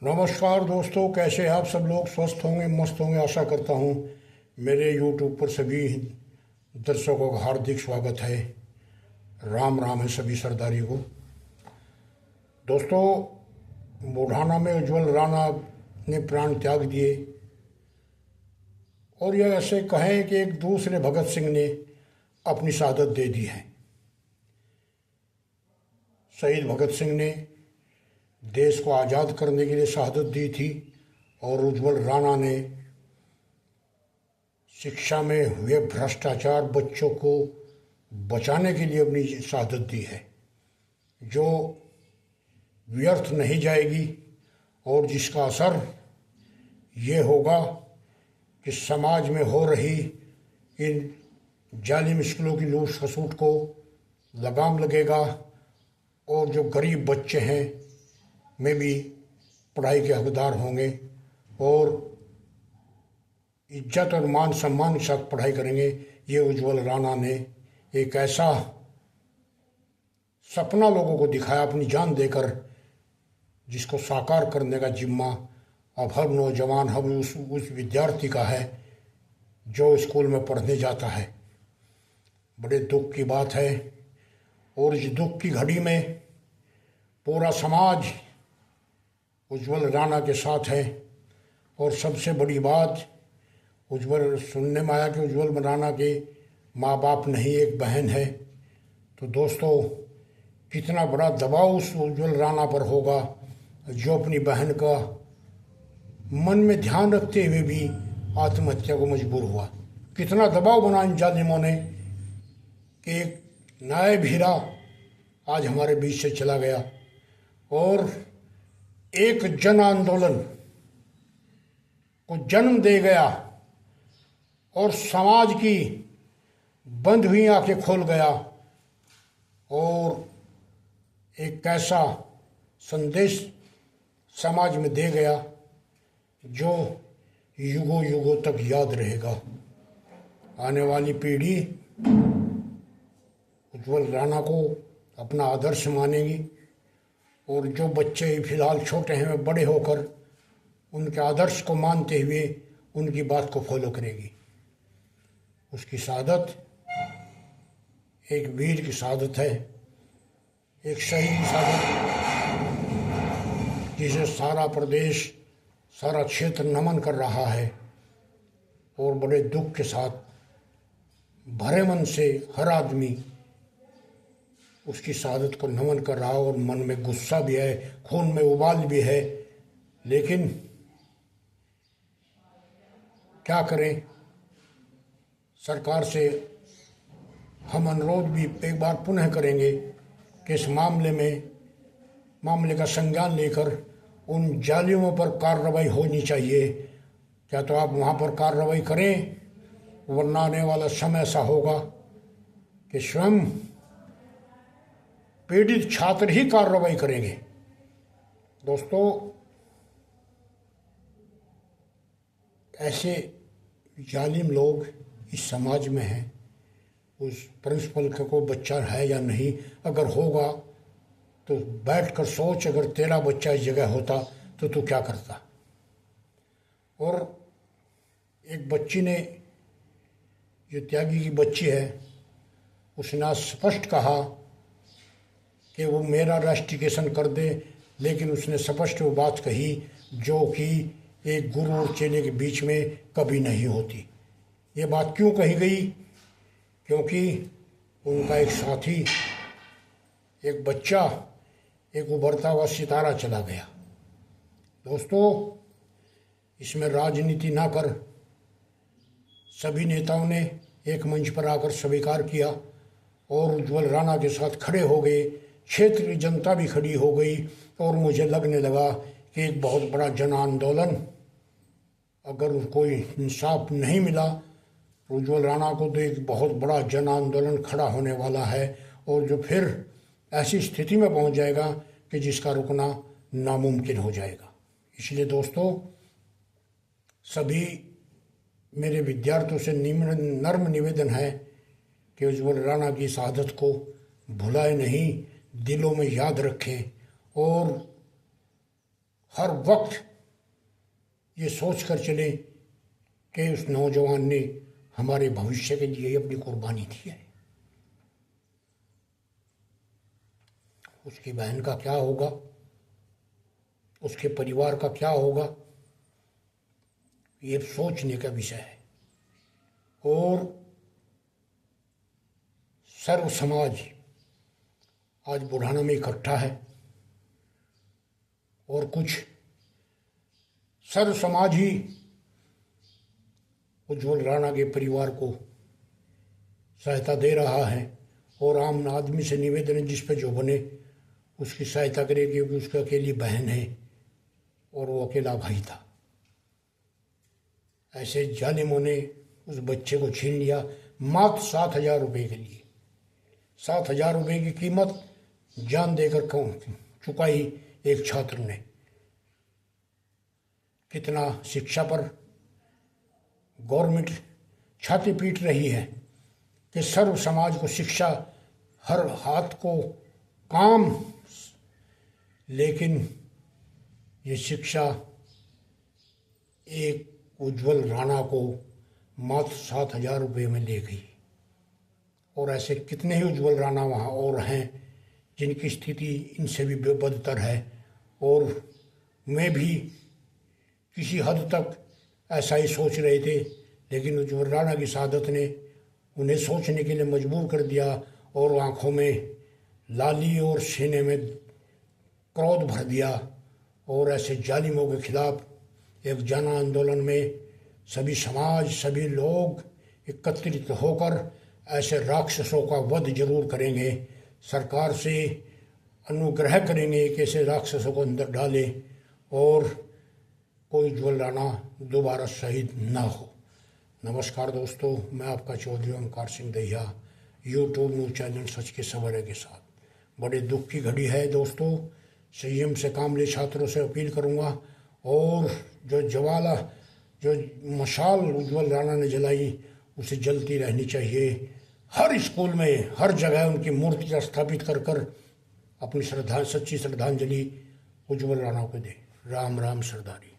नमस्कार दोस्तों, कैसे आप सब लोग? स्वस्थ होंगे, मस्त होंगे, आशा करता हूँ। मेरे यूट्यूब पर सभी दर्शकों का हार्दिक स्वागत है। राम राम है सभी सरदारी को। दोस्तों, बुढ़ाना में उज्जवल राणा ने प्राण त्याग दिए और यह ऐसे कहें कि एक दूसरे भगत सिंह ने अपनी शहादत दे दी है। शहीद भगत सिंह ने देश को आज़ाद करने के लिए शहादत दी थी और उज्जवल राणा ने शिक्षा में हुए भ्रष्टाचार, बच्चों को बचाने के लिए अपनी शहादत दी है, जो व्यर्थ नहीं जाएगी और जिसका असर ये होगा कि समाज में हो रही इन जालिम स्कूलों की लूट खसूट को लगाम लगेगा और जो गरीब बच्चे हैं में भी पढ़ाई के हकदार होंगे और इज्जत और मान सम्मान के साथ पढ़ाई करेंगे। ये उज्जवल राणा ने एक ऐसा सपना लोगों को दिखाया अपनी जान देकर, जिसको साकार करने का जिम्मा अब हर नौजवान, हर उस विद्यार्थी का है जो स्कूल में पढ़ने जाता है। बड़े दुख की बात है और इस दुख की घड़ी में पूरा समाज उज्जवल राणा के साथ है। और सबसे बड़ी बात, उज्जवल सुनने में आया कि उज्जवल राणा के माँ बाप नहीं, एक बहन है। तो दोस्तों, कितना बड़ा दबाव उस उज्जवल राणा पर होगा जो अपनी बहन का मन में ध्यान रखते हुए भी आत्महत्या को मजबूर हुआ। कितना दबाव बना इन जालिमों ने कि एक नायब हीरा आज हमारे बीच से चला गया और एक जन आंदोलन को जन्म दे गया और समाज की बंद हुई आंखें खोल गया और एक ऐसा संदेश समाज में दे गया जो युगों युगों तक याद रहेगा। आने वाली पीढ़ी उज्जवल राणा को अपना आदर्श मानेगी और जो बच्चे फिलहाल छोटे हैं वे बड़े होकर उनके आदर्श को मानते हुए उनकी बात को फॉलो करेगी। उसकी शहादत एक वीर की शहादत है, एक शहीद की शहादत, जिसे सारा प्रदेश, सारा क्षेत्र नमन कर रहा है और बड़े दुख के साथ भरे मन से हर आदमी उसकी शहादत को नमन कर रहा है और मन में गुस्सा भी है, खून में उबाल भी है। लेकिन क्या करें, सरकार से हम अनुरोध भी एक बार पुनः करेंगे कि इस मामले का संज्ञान लेकर उन जालिमों पर कार्रवाई होनी चाहिए। क्या तो आप वहाँ पर कार्रवाई करें, वरना आने वाला समय ऐसा होगा कि स्वयं पीड़ित छात्र ही कार्रवाई करेंगे। दोस्तों, ऐसे जालिम लोग इस समाज में हैं। उस प्रिंसिपल का कोई बच्चा है या नहीं, अगर होगा तो बैठकर सोच, अगर तेरा बच्चा इस जगह होता तो तू क्या करता। और एक बच्ची ने, जो त्यागी की बच्ची है, उसने आज स्पष्ट कहा कि वो मेरा रजिस्ट्रेशन कर दे, लेकिन उसने स्पष्ट वो बात कही जो कि एक गुरु और चेले के बीच में कभी नहीं होती। ये बात क्यों कही गई? क्योंकि उनका एक साथी, एक बच्चा, एक उभरता हुआ सितारा चला गया। दोस्तों, इसमें राजनीति ना कर सभी नेताओं ने एक मंच पर आकर स्वीकार किया और उज्जवल राणा के साथ खड़े हो गए। क्षेत्र की जनता भी खड़ी हो गई और मुझे लगने लगा कि एक बहुत बड़ा जन आंदोलन, अगर कोई इंसाफ नहीं मिला तो उज्जवल राणा को तो एक बहुत बड़ा जन आंदोलन खड़ा होने वाला है और जो फिर ऐसी स्थिति में पहुंच जाएगा कि जिसका रुकना नामुमकिन हो जाएगा। इसलिए दोस्तों, सभी मेरे विद्यार्थियों से नर्म निवेदन है कि उज्जवल राणा की शहादत को भुलाए नहीं, दिलों में याद रखें और हर वक्त ये सोच कर चले कि उस नौजवान ने हमारे भविष्य के लिए अपनी कुर्बानी दी है। उसकी बहन का क्या होगा, उसके परिवार का क्या होगा, ये सोचने का विषय है। और सर्व समाज आज बुढ़ाना में इकट्ठा है और कुछ सर्व समाज ही उज्ज्वल राणा के परिवार को सहायता दे रहा है। और आम आदमी से निवेदन है जिस पे जो बने उसकी सहायता करे, क्योंकि उसकी अकेली बहन है और वो अकेला भाई था। ऐसे जालिमों ने उस बच्चे को छीन लिया मात्र 7,000 रुपये के लिए। 7,000 रुपये की कीमत जान देकर चुकाई एक छात्र ने। कितना शिक्षा पर गवर्नमेंट छाती पीट रही है कि सर्व समाज को शिक्षा, हर हाथ को काम, लेकिन ये शिक्षा एक उज्ज्वल राणा को मात्र 7,000 रुपये में ले गई। और ऐसे कितने ही उज्ज्वल राणा वहाँ और हैं जिनकी स्थिति इनसे भी बदतर है। और मैं भी किसी हद तक ऐसा ही सोच रहे थे, लेकिन उज्ज्वल राणा की शहादत ने उन्हें सोचने के लिए मजबूर कर दिया और आंखों में लाली और सीने में क्रोध भर दिया। और ऐसे जालिमों के खिलाफ एक जन आंदोलन में सभी समाज, सभी लोग एकत्रित होकर ऐसे राक्षसों का वध जरूर करेंगे। सरकार से अनुग्रह करेंगे कि ऐसे राक्षसों को अंदर डाले और कोई उज्ज्वल राणा दोबारा शहीद ना हो। नमस्कार दोस्तों, मैं आपका Chaudhary Onkar Singh Dahiya, YouTube news channel सच के सवेरे के साथ। बड़े दुख की घड़ी है दोस्तों, संयम से काम ले छात्रों से अपील करूँगा। और जो मशाल उज्ज्वल राणा ने जलाई उसे जलती रहनी चाहिए। हर स्कूल में, हर जगह उनकी मूर्ति स्थापित कर कर अपनी सच्ची श्रद्धांजलि उज्ज्वल राणा को दे। राम राम सरदारी।